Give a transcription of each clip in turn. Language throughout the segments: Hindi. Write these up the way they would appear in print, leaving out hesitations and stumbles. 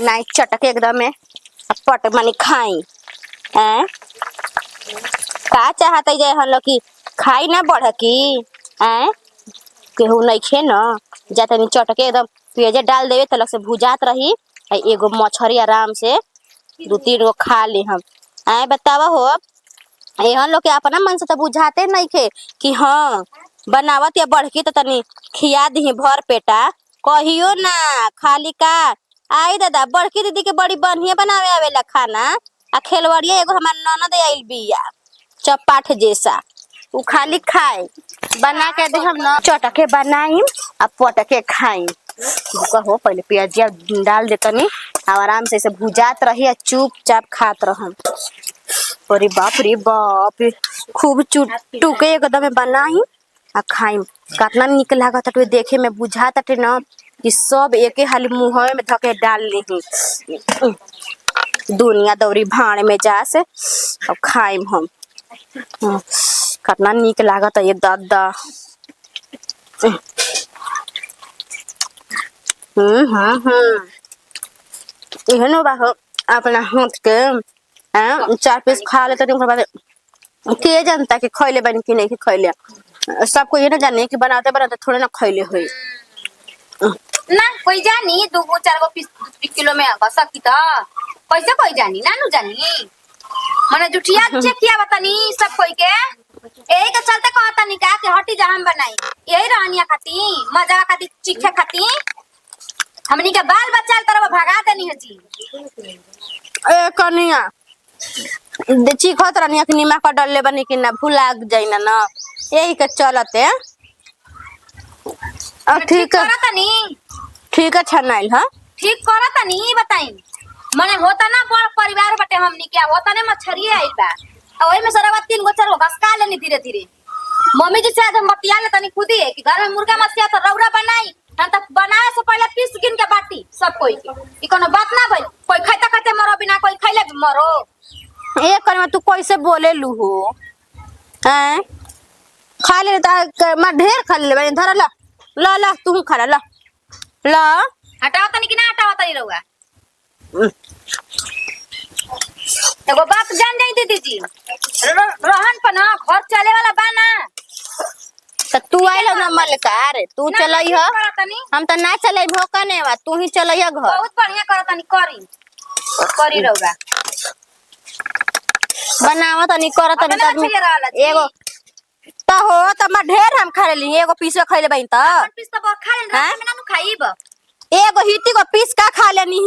नाई चटक एकदम में पट मनी खाई हैं का चाहत है जे हम लोग की खाई ना बढ़ की हैं केहू नहीं खे न जाते नहीं चटके एकदम पेजे डाल देवे तलक से भुजात रही एगो मछरी आराम से 2-3 गो खा ले हम हैं बतावा हो एहन लोग के अपना मन से तो बुझाते नहीं खे कि हाँ बनावत या बढ़ की तो तनी खिया दी भर पेटा कहियो ना खाली का आई दादा बड़की दीदी के बड़ी बढ़िया बनावे आवेला खाना आ खेलवड़िया एगो हमार ननद आइल बिया चपाठ जैसा उ खाली खाए बना के दे हम न चटके बनाई आ पटके खाई कहो पहले प्याजिया डाल दे तनी आराम से भुजात रही चुपचाप खात रहम। अरे बाप रे बाप खूब टुके एकदम बनाई आ खाई कितना निक लागत है देखे में बुझात है न कि सब एके हाली मुँह में धके डाल ली दुनिया दौरी भाड़ में जा से अब खाइम हम कितना निक लागत है ये दादा। एहनो बा अपना हाथ के 4 पीस खा लेते के जनता के खैले बन कि नहीं खैले सबको ये ना जाने कि बनाते बनाते थोड़े ना खैले हुई ना कोई जानी 2-4 गो पीस किलो में सकती तो कैसे कोई जानी ना नु जानी मने जुठिया चेक किया बतानी सब कोई के यही के चलते कहता नहीं का कि हटी जा हम बनाई यही रहनिया खाती मजा खाती चीखे खाती हमनी के बाल बच्चा तरफ भगा देनी है जी ए कनिया चीखत रहनिया कि निमक डलले बनी कि ना भुला जाई ना यही के चलते ठीक है छनाइल हां ठीक करता नहीं बताई मने होता ना बड़ परिवार बटे हमनी के होता ने मछरी आइल बा ओई में सरवा 3 गो 4 गो घसका लेनी धीरे धीरे मम्मी जी से आज हम बतिया ले तनी खुदी है कि घर में मुर्गा मछली तो रौरा बनाई हम तो बनाए से पहले पीस गिन के बाटी सब कोई के ई कोनो बात ना भई कोई खाते खाते मरो बिना कोई खइले मरो ए कर तू कैसे बोले लू हो हैं खा ले मैं ढेर खा ले धर ला ला ला तू खा ला ला हटाओ तनी कि ना हटाओ तनी रहुआ एगो बात जान जाई दीदी जी रहन पर ना घर चले वाला बाना तो तू आइल ना मलकार तू चलई ह हम तो ना चलई भो कने बा तू ही चलई घर बहुत बढ़िया करतनी करी रहुआ बनावा तनी करतनी एगो तो हो त मैं ढेर हम खा लेली एगो पीस खइले बइन त पीस तो खा लेन रात में ना खाइब एगो हिती को पीस का खा लेनी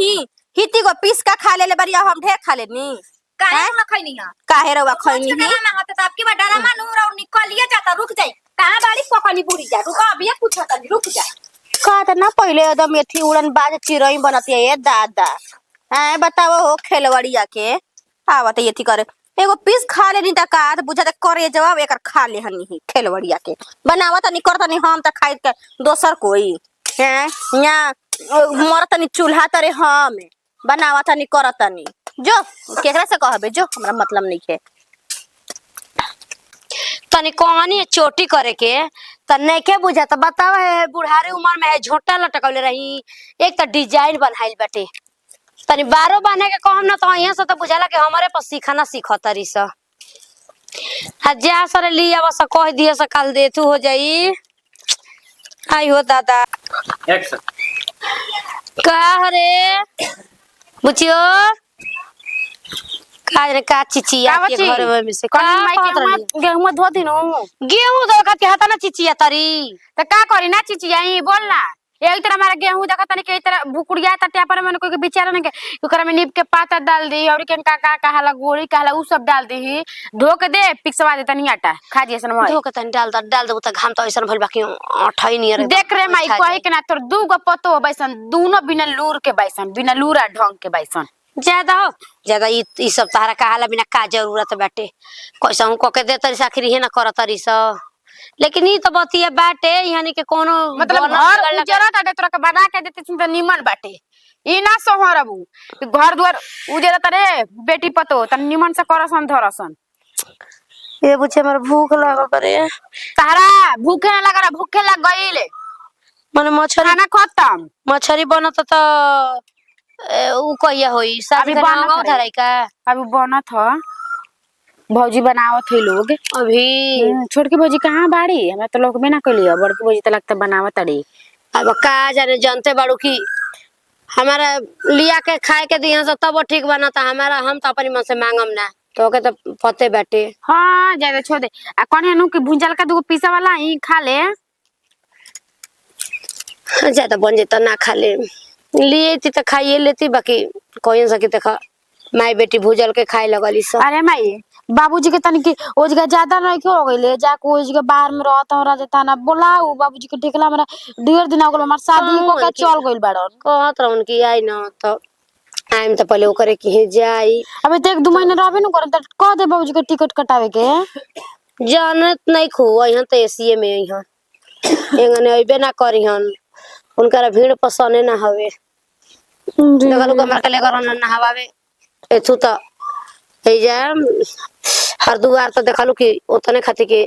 हिती को पीस का खा लेले बरिया हम ढेर खा लेनी काहे ना खइनी है काहे रवा खइनी है ना होते त आपकी बड़ा मानू रौ निकलिए जाता रुक जाई कहां बाड़ी पकनी पूरी जा रुक अभी कुछ होता नहीं रुक जा का त ना पहले एकदम मेथी उड़न बाज चिरई बनती है दादा हैं बताओ हो खेलवड़िया के आवत ये थी करे एगो पीस खा लेनी त का बुझा त करे जवाब एकर खा ले हनी खेलवड़िया के बनावत नहीं करत नहीं हम त खाई के दोसर कोई हैं या मरत नहीं चूल्हा तरे हम बनावत नहीं करत नहीं जो केकरा से कहबे जो हमरा मतलब नहीं है तनी कहानी चोटी करे के त नहीं के बुझा त बतावा है बुढ़ारी उम्र में है झोटा लटकौले रही एक त डिजाइन बनाइल बाटे तनी 12 बने के कहम ना तो यहाँ से तो बुझाला कि हमारे पर सीखना सीखतरी स जा सरे लिया बस कह दिए से कल दे तू हो जाई आई हो दादा का रे बुचियो काजरे का चिचिया के घर में से कौन माई के गेहूं धो दिनो गेहूं धो के हाथा ना चिचिया तरी त का करी ना चिचियाई बोल ना यही तरह हमारा गेहूं देखा तनी के तरह भुकुड़िया तटिया पर मैंने कोई बेचारा नहीं के ओकरा में नीब के पाता डाल दी और के का कहला गोड़ी कहला उ सब डाल दी धो के दे पिक्सवा दे तनी आटा खा जेसन मोय धो के तनी डाल दे त घाम त ऐसन भइल बाकी अठई नहीं रे देख रे माई कहि के ना तोर 2 गो पतो बैसन दोनों बिना लूर के बैसन बिना लूरा ढंग के बैसन ज्यादा ई सब तारा कहला बिना का जरूरत बाटे कैसा हूं को के दे तरी आखिर ही ना कर तरी स लेकिन ई तो बतिया बाटे यानी के कोनो मतलब घर उजरा ताटे तोरा के बना के देती त निमन बाटे ई ना सोहरबू घर दुआर उजरा तरे बेटी पतो त निमन से करसन धरसन ये बुझे हमर भूख लागल करे तारा भूखे ना लगा भूखे लग गइले माने मछरी खाना खत्म मछरी बनत त उ कहिया होई शादी अभी का बनत नाम है। धराई का अभी बनत ह भौजी बनावत है लोग। अभी। छोटकी भौजी कहाँ बाड़ी, हमरा तो लोग में ना कलिया, बड़की भौजी तो लगता बनावत ताड़ी। अब का जाने जानते बाड़ू की हमारा लिया के खाए के दिया से तब ठीक बनता हमारा, हम तो अपनी मन से मांगम ना तो के तो पते बैठे। हाँ ज्यादा छोड़ दे। आ कौन है नु कि भुंजल का दूगो पीसा वाला ही खा ले। ज्यादा बन जेता ना खा ले लिए थी तो खाइए लेती, बाकी कोई सकी तो खा माई बेटी भूजल के खाए लगली सब। अरे माई बाबूजी के तनी की ओ जगह ज्यादा नहीं क्यों हो गइले, जाके ओ जगह बाहर में रहता रह जाता ना, बोलाऊ बाबूजी के देखला हमरा 1.5 दिन हो गइल, हमार शादी को का चल गइल बाड़न। कहत रहन कि आई ना तो आइम तो पहले ओकरे के जाई। अबे तो 1-2 महीना रहबे न करन त कह दे बाबूजी के टिकट कटावे के। जानत नहीं खो यहाँ तो एसीए में यहाँ एंगने अइबे ना करिहन, उनका भीड़ पसंद ना हवे। देखलू कमर के लेकर ना हवावे एथु तो हे जा हरदुआर तो देखलू कि उतने खातिर के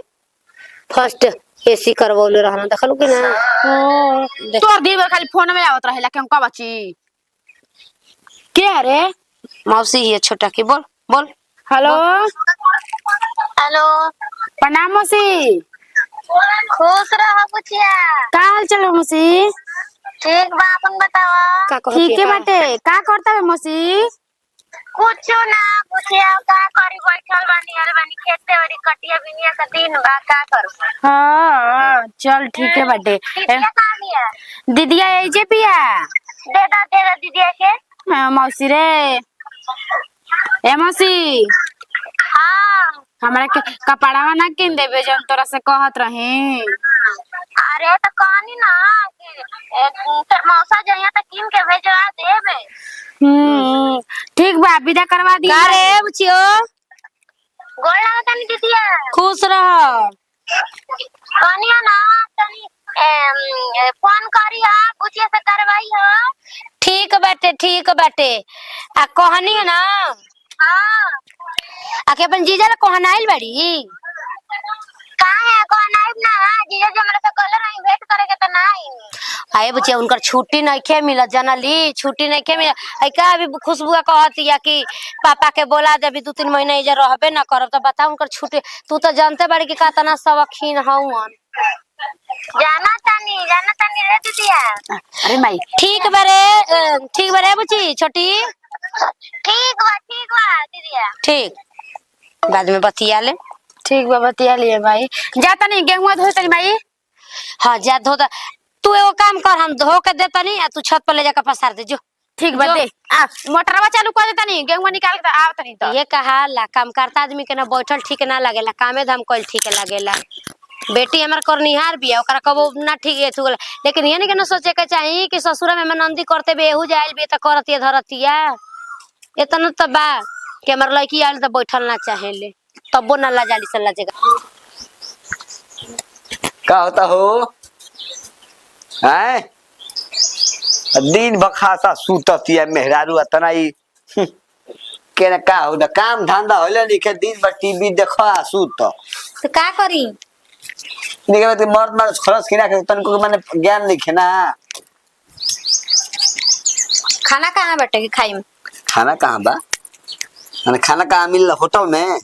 फर्स्ट एसी करवले रहना देखलू कि ना। तोर दिन भर खाली फोन में आवत रहेला के हम का बची के रे। मौसी ये छोटा की बोल बोल। हेलो हेलो, प्रणाम मौसी। खुश रहो बुचिया। का हाल चल मौसी। ठीक बा, अपन बतावा। का कहत ठीक है बाटे, का करता है मौसी। कुछ ना बुचिया, का करी बैठल बानी, अरे बानी खेते वाली कटिया बिनिया का दिन बा, का करू। हाँ चल ठीक है बाटे। दीदिया कहाँ बिया? दीदिया आई जे पिया। दे दा दीदिया के। हाँ, मौसी रे ए मौसी हाँ हमरा के कपड़ावा ना किन देबे जन तोरा से कहत रही। अरे तो कहानी ना कि तेर मौसा जइया तो किन के भेजवा देबे। ठीक बा विदा करवा दी। का रे बुचियो गोड़ लगा तनी दीदिया। खुश रह। कहानिया ना तनी फोन करी हा, बुचिया से करवाई हा। ठीक बाटे आ कहनी है ना हाँ आके अपन जीजा ला कहन आइल बाड़ी। का है कौन आइब ना, जीजा जी हमरा से कलर आई वेट करे के त ना आई। आए बच्चे उनकर छुट्टी नहीं खे मिला जनली, छुट्टी नहीं खे मिला। आई का अभी खुशबुआ कहती है कि पापा के बोला दे अभी 2-3 महीना इधर रहबे ना करब तो बता उनकर छुट्टी। तू तो जानते बाड़ी कि का तना शौकीन हवन। जाना तानी रे दीदिया। अरे माई ठीक बारे बुची छोटी। ठीक बा दीदिया। ठीक बाद में बतिया ले। ठीक बा बतिया लिए भाई। जाता नहीं गेहूं धो तनी भाई। हाँ जा धो दा। तू एगो काम कर हम धो के देता नहीं तू छत पर ले जाकर पसार दे जो। ठीक बा दे आ मोटरवा चालू कर देता नहीं गेहूं निकाल के आव तनी तो। ये कहा ला काम करता आदमी के ना बैठल ठीक ना लगेला, कामे धाम कइल ठीक लगेला। बेटी हमार करनिहार बिया ओकरा कबो ना ठीक है थुगला, लेकिन ये नहीं के ना सोचे के चाहिए कि ससुरा में नंदी करते बेहू जाइल बे त करतिया धरतिया। इतना तो बा कि हमार लड़की आइल त बैठल ना चाहेले तबो ना ला जाली सल्ला जगह। का होता हो हैं? दिन बखासा सुततिया मेहरारू अतना ही के का हो द काम धंधा होले लिखे दिन भर टीवी देखा सुत तो का करी निके मर्द मार खरस किना के तनको माने ज्ञान लिखे ना। खाना कहाँ बैठे खाई में? खाना कहाँ बा? माने खाना कहाँ मिल होटल में?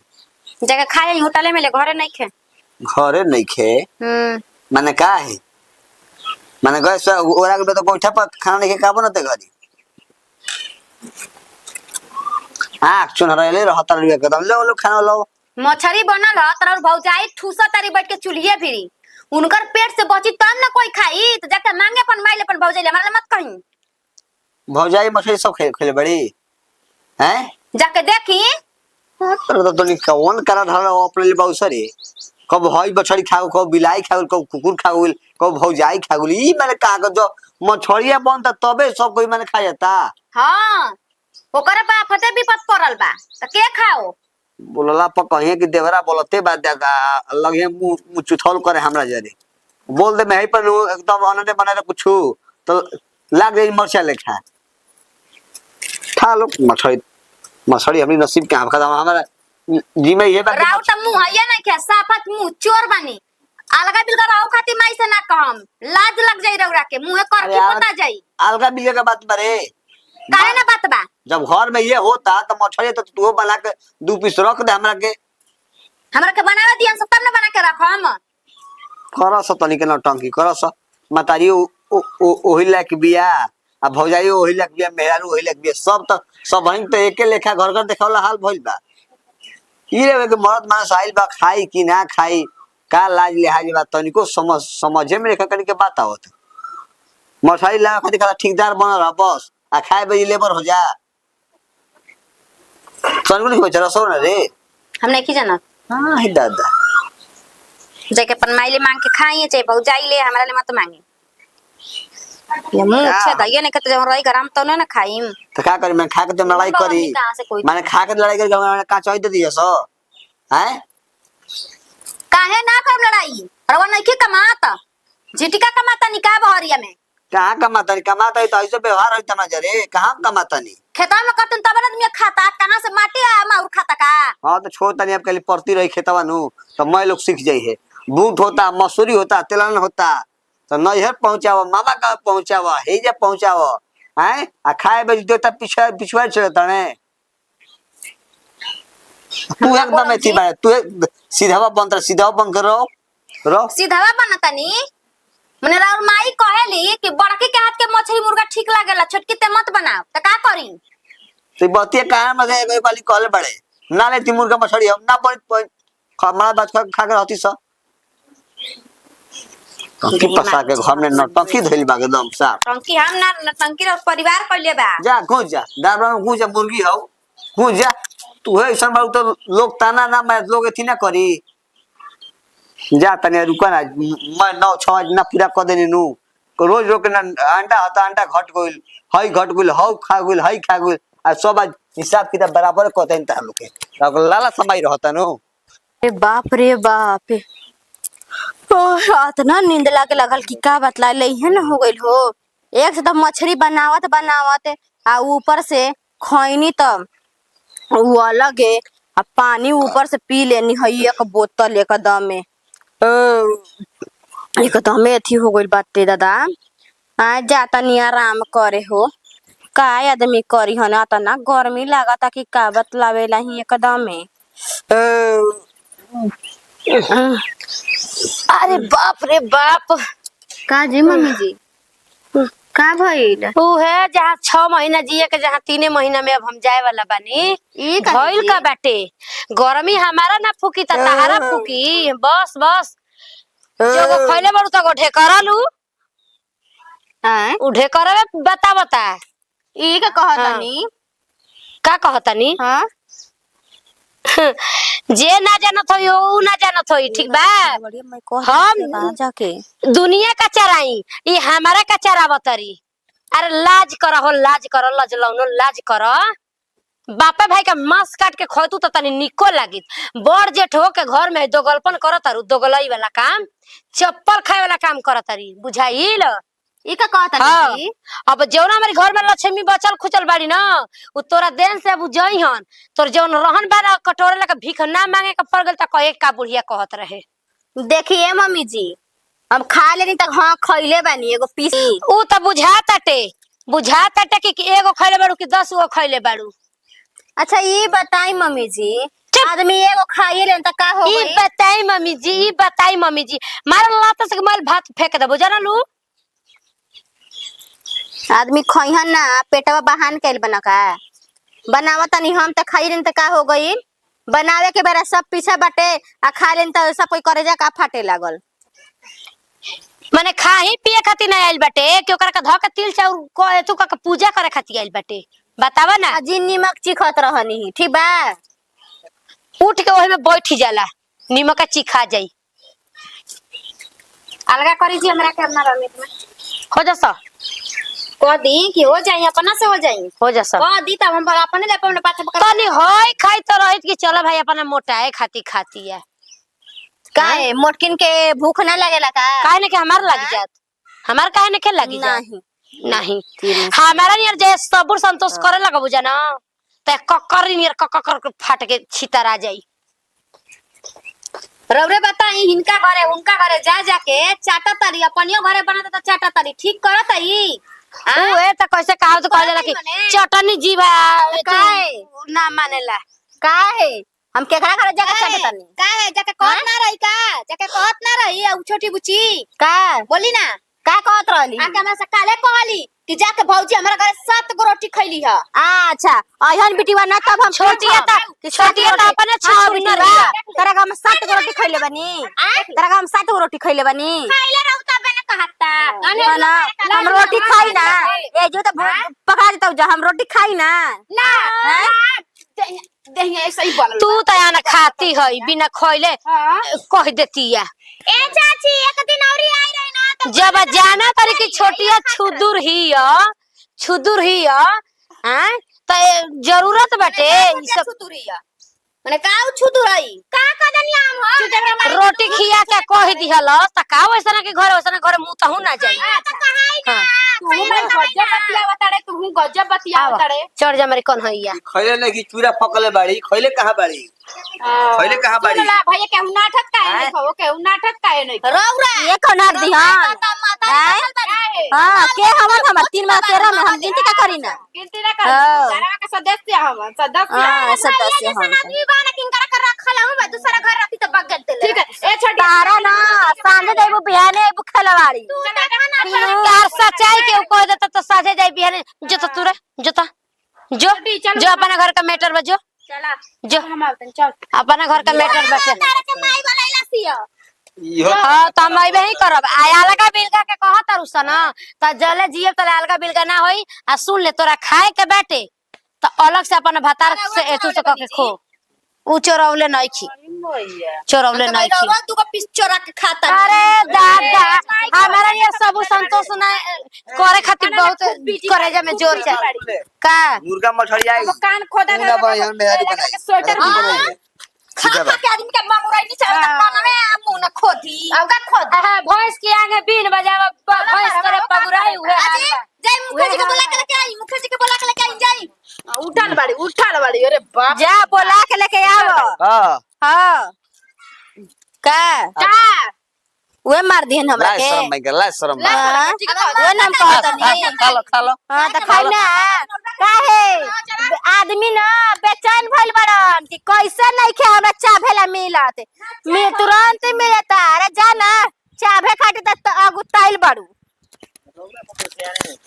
जगह खाए होटल में ले घरे नहीं खे। घरे नहीं खे माने का है? माने गैस ओरा के तो गोइठा पर खाना नहीं का बनते घरी। आँख चुनहरले रहता लिया एकदम ले लो खाना लो। मछरी बनल ह तर भौजाई ठूसा तारी बैठ के चूल्हे फिरी, उनकर पेट से बची तब ना कोई खाई, तो जाके मांगे अपन माइल अपन भौजाई हमारा मत कहीं। भौजाई मछली सब खेले बड़ी हैं? जाके देखी तो नहीं कौन करा धरा अपने लिए बहुत सारे कब हई मछली खाओ कब बिलाई खाओ कब कुकुर खाओ कब भौजाई खाओ ई मैंने कहा जो मछलिया बनता तबे सब कोई मैंने खा जाता। हाँ ओकरे बा फते भी पत पड़ल बा त के खाओ। बोलला पर कहिए कि देवरा बोलते बात दादा लगे मुंह चुथौल करे हमरा जरे बोल दे मैं पर एकदम अनदे बना कुछ तो लाग गई मरचा लेखा खा लो मछली अपनी नसीब के हमका हमारा जी में ये बात राव त मुंह है नहीं के साफत मुंह चोर बनी अलगा बिलगा राव खाती माई से ना कहम लाज लग जाई रौरा के मुंह कर की पता जाई। अलगा बिलगा का बात बारे काहे ना बात बा? जब घर में ये होता तो मछली तो तू बना के 2 पीस रख दे हमरा के। हमरा के बनावे दियन सब तब ना बना के रखम। करस तनी के नौटंकी करस। मतारी ओही लायक बिया आ भौजाई ओही लायक बिया, मेहरारू ओही लायक बिया, सब तो सब हइन तो एके लेखा घर घर देखावला हाल भइल बा। ई रे के मरद मानस आइल बा, खाई कि ना खाई, का लाज लिहाज बा तनिको समझे में रेखा कनी के बात आवत। मछली ला खातिर खाला ठेकेदार बनल रह बस, आ खाए बजी लेबर हो जा। तनिको नहीं बेचारा सो ना रे। हम नहीं की जानत। हां ही दादा। जाके अपन माइले मांग के खाइए चाहे भौजाई ले, हमरा ले मत मांगे। ये मुंह क्या? छे दैया ने कहते जब रही गरम तो ना खाइम। तो क्या करी, मैं खा के जब लड़ाई करी, कहां से कोई मैंने खा के लड़ाई करी, मैंने का चोई दे दिया सो हैं। काहे ना करम लड़ाई? रवा नहीं के कमाता झिटिका कमाता निका बहरिया में। कहाँ कमाता नहीं, कमाता है तो ऐसे व्यवहार होता ना जरे, कहाँ कमाता नहीं। खेता में करतन तब ना तुम खाता, कहां से माटी आया माउर खाता का? हाँ तो छोड़ तनी, अब कल पड़ती रही खेतवा नु तो मैं लोग सीख जाई है। बूट होता, मसूरी होता, तिलहन होता, तो नैहर पहुंचावा, मामा का पहुंचावा, हेजा पहुंचावा हैं, आ खाए बज देता पिछुआ चलता ने। तू एकदम ऐसी बात, तू सीधावा बनता, सीधावा बन कर रहो सीधावा बनता नी। मने राउर माई कहेली कि बड़की के हाथ के मछली मुर्गा ठीक लागेला, छोटकी ते मत बनाओ, त का करी? तो बतिया कहाँ में एक वाली कहले बड़े ना लेती मुर्गा मछली, हम ना बड़ी हमारा बात खा के रहती सा टंकी पसा के घर में नौटंकी धइल बा एकदम साफ। टंकी हम ना टंकी रो परिवार कइले बा। जा घुस जा, डाबरा में घुस जा, मुर्गी हो घुस जा। तू है ऐसा बात तो लोग ताना ना मैं लोग एथी ना करी। जा तने रुका ना, मैं 9-6 ना पूरा कर देनी नु। रोज रोज ना अंडा होता, अंडा घट गइल, हई घट गइल, हौ खा गइल, हई खा गइल, आ सब आज हिसाब किताब बराबर करते हैं तालु के। लाला समय रहता नु। रे बाप ओ रात ना नींद लागे लगल कि का बतला लइहन हो गइल हो। एक से तो मछली बनावत बनावत आ ऊपर से खैनी तब वो अलग है, आ पानी ऊपर से पी लेनी है एक बोतल एकदम में। एकदम में अथी हो गइल बाटे दादा। आ जाता नहीं आराम करे हो, का आदमी करी हन, आता ना गर्मी लागता कि का बतलावेला ही एकदम में। अरे बाप रे बाप। का जी मम्मी जी का भइल? ऊ है जहाँ 6 महीना जिए के, जहाँ 3 महीना में अब हम जाए वाला बानी। ई का भइल जी? का बाटे गर्मी हमारा ना फूकी त तहारा फूकी। बस बस जो खइले बड़ू तो ढेकरा लू, हैं उ ढेकरा में बता बता ई का कहतनी? का कहतनी। हां जे ना जानत होई ऊ ना जानत होई, ठीक बा। हम जाके दुनिया का चराई, ई हमारा का चरावतरी। अरे लाज करा हो, लाज करो, लजलौनो लाज करो। बापे भाई का मांस काट के खोतू तो तनी निको लागित। बड़ जेठ हो के घर में दोगलपन करत तारू, दोगलई वाला काम, चप्पल खाए वाला काम करत तारी, बुझाइल। ई का कहतनी जी? अब जौन हमारे घर में लक्ष्मी बचल खुचल बाड़ी ना, उ तोरा देन से अब जइहन। तोर जौन रहन बा ना, कटोरे लगा भीख ना मांगे के पड़ गेल त कहे का बुढ़िया कहत रहे। देखिए मम्मी जी, हम खा लेनी तक हाँ खइले बानी एगो पीस। उ त बुझाताटे कि एगो खइले बाड़ू कि 10 गो खइले बाड़ू। अच्छा ये बताई मम्मी जी, आदमी एगो खाइए लेन त का हो ई गई? बताई मम्मी जी, ई बताई मम्मी जी, मारल लात से माल भात फेंक देबो जानलू। आदमी खइहन ना, पेटवा बहान कैल बना का बनावा तनी, हम त खाई लेन त का हो गई? बनावे के बेरा सब पीछे बाटे, आ खा लेन त सब कोई करे जा का फाटे लागल। माने खाही पिए खातिर ना आइल बाटे कि ओकरा का ध के तिल चाउर को एतु का पूजा करे खातिर आइल बाटे, बतावा ना। जी नीमक चिखत रहनी ठीक बा, उठ के ओहे में बैठ जाला, नीमक का चिखा जाई। अलगा करी जी हमरा के अपना रमित में। हो जसा कह दी कि हो जाई, अपना से हो जाई। हो जसा कह दी तब हम अपने ले अपने पाछे पकड़ तनी होय खाई तो रहित कि चलो भाई अपना मोटाए खाती है। काहे मोटकिन के भूख ना लगेला का? काहे ने के हमार लग जात, हमार काहे ने के लगी जात? नहीं नहीं हमारा नियर जे सबुर संतोष करे लगा बुझा ना, त कक्कर नियर कक्कर के फाट के छितर आ जाई। रौरे बताई, हिनका घरे उनका घरे जा जाके चाटा तारी, अपनियो घरे बनाता तो चाटा तारी, ठीक करत आई। उहे त कैसे कहावत तो कह जाला कि मने? चटनी जीवा काहे? ना मानेला। का है हम केकरा घर जाके चटतनी का है जाके कहत ना रही का जाके कहत ना रही आ उ छोटी बुची का बोली ना का कहत रहली आके हमरा से काले कहली कि जाके भौजी हमरा घरे 7 गो रोटी खैली ह अच्छा अहन बिटिवा ना तब हम छोटिया त अपने छुछुरी ना रहा तेरा गांव में 7 गो रोटी खइले बनी तेरा गांव में 7 गो रोटी खइले बनी खैले रहू तबे ना कहता ना हम रोटी खाई ना ए जो तो पका देता जा हम रोटी खाई ना ना देहिए ऐसे ही बोल तू त ना खाती हई बिना खइले कह देतिया। ए चाची एक दिन औरी आई रही ना तो जब जाना तारी की छोटिया छुदुर ही हैं त जरूरत बाटे ई सब छुतुरिया माने का उ छुतुरई का कदनिया हम हो रोटी खिया के कह दिहल त का वैसा के घर मुंह तहु ना जाई। तो कहाई ना तू गजब बतिया बताड़े तू गजब बतिया बताड़े चढ़ जा मेरी कौन हइया खैले नहीं कि चूरा फकले बाड़ी खैले कहाँ बाड़ी खैले कहाँ बाड़ी सुनला भैया केहू नाटक काहे नहीं खाओ केहू नाटक काहे नहीं रौरा ये कौन हर दिहन हां के हम 3 में 13 में हम गिनती का करी ना गिनती ना कर हाँ। घरवा के सदस्य हम सदस्य हां सदस्य हम आदमी बाना किनकर कर रखल हूं मैं दूसरा घर रहती तो बग गते ठीक है ए छोटी तारा ना सांझे देबो बिहाने एबो खेलवाड़ी कार सच्चाई के कह देता तो साझे जाई बिहाने जो तो तुरे जो तो जो जो अपना घर का मैटर बजो चला जो हम आवतन चल अपना घर का मैटर बचे तारा के माई बोलैला सिया इहो हां त हम अइबे ही करब आयाला का बिलगा के कहत रुसा न त जले जिए त अलगा बिलगा ना होई आ सुन ले तोरा खाए के बाटे त अलग से अपन भातार से एतु से के खो उ चोरौले नहीं खी चोरौले नहीं खी रौरा तू को पिस चोरा के खाता अरे दादा हमारा ये सब संतोष ना करे खातिर बहुत करे जा में जोर चाहिए का मुर्गा मछली आई कान खोदा मुना बहन मेहरी बनाई स्वेटर खा के आदमी के मामुराई नहीं चलता कान में मुंह न खोदी अब का खोद हां भैंस के आगे बीन बजावा भैंस करे पगुराई हुए जय मुखर्जी के बोला के लेके आई मुखर्जी के बोला के लेके आई जाई उठाल बाड़ी अरे बाप जा बोला के लेके आओ हां हां का का वे मार दिहन हमरा लाज के शरम भाई लाज शरम भाई हाँ, वो नाम कहत नहीं खा लो हां त खाई ना काहे आदमी ना बेचैन भइल बड़न कि कैसे नहीं खे हमरा चाभेला मिलत मैं तुरंत मिलता अरे जा ना चाभे खाटी त अगुताइल बड़ू